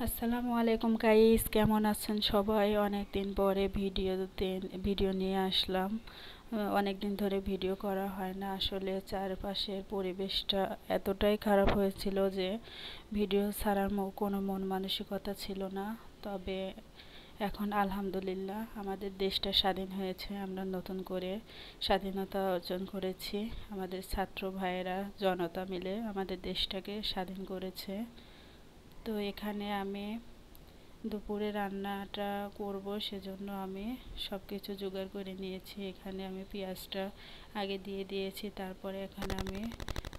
আসসালামু আলাইকুম গাইস, কেমন আছেন সবাই? অনেক দিন পরে ভিডিও নিয়ে আসলাম। অনেক দিন ধরে ভিডিও করা হয় না। আসলে চারপাশের পরিবেশটা এতটাই খারাপ হয়েছিল যে ভিডিও ছাড়ার কোনো মন মানসিকতা ছিল না। তবে এখন আলহামদুলিল্লাহ আমাদের দেশটা স্বাধীন হয়েছে। আমরা নতুন করে স্বাধীনতা অর্জন করেছি। আমাদের ছাত্র ভাইয়েরা জনতা মিলে আমাদের দেশটাকে স্বাধীন করেছে। তো এখানে আমি দুপুরে রান্নাটা করব, সেজন্য আমি সব কিছু জোগাড় করে নিয়েছি। এখানে আমি পেঁয়াজটা আগে দিয়ে দিয়েছি। তারপরে এখানে আমি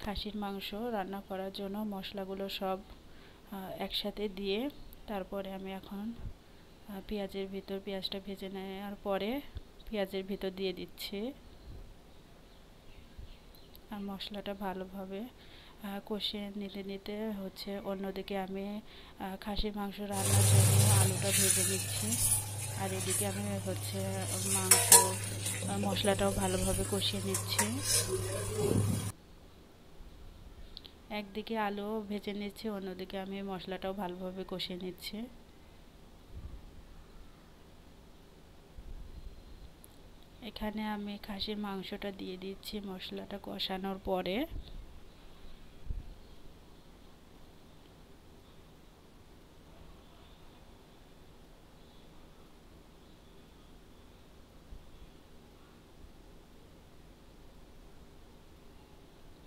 খাসির মাংস রান্না করার জন্য মশলাগুলো সব একসাথে দিয়ে তারপরে আমি এখন পেঁয়াজটা ভেজে নেওয়ার পরে পেঁয়াজের ভিতর দিয়ে দিচ্ছি। আর মশলাটা ভালোভাবে কষিয়ে নিতে নিতে অন্যদিকে আমি খাসির মাংস রান্নার জন্য আলুটা ভেজে নিচ্ছি। আর এদিকে আমি মাংস মশলাটাও ভালোভাবে কষিয়ে নিচ্ছি। একদিকে আলু ভেজে নিচ্ছি, অন্যদিকে আমি মশলাটাও ভালোভাবে কষিয়ে নিচ্ছি। এখানে আমি খাসির মাংসটা দিয়ে দিচ্ছি মশলাটা কষানোর পরে।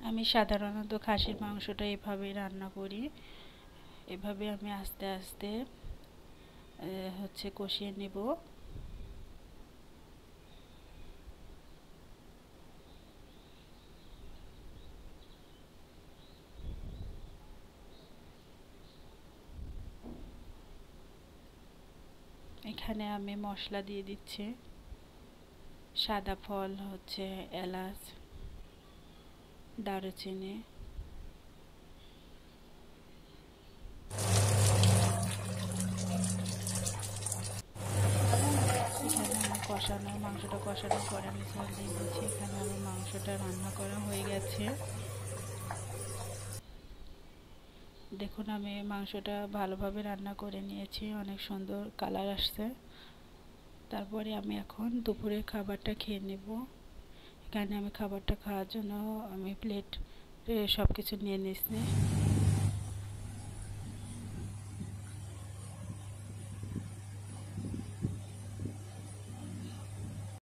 আমি সাধারণত খাসির মাংসটা এভাবেই রান্না করি। এভাবে আমি আস্তে আস্তে কষিয়ে নেব। এখানে আমি মশলা দিয়ে দিচ্ছি। সাদা ফল এলাচ, দারুচিনি, এখানে আমি মাংসটা কষানোর পরে আমি ঝোল দিয়ে দিচ্ছি। এখানে আমার মাংসটা রান্না করা হয়ে গেছে। দেখুন, আমি মাংসটা ভালোভাবে রান্না করে নিয়েছি, অনেক সুন্দর কালার আসছে। তারপরে আমি এখন দুপুরের খাবারটা খেয়ে নেব। এখানে আমি খাবারটা খাওয়ার জন্য আমি প্লেট সব কিছু নিয়ে নিচ্ছি।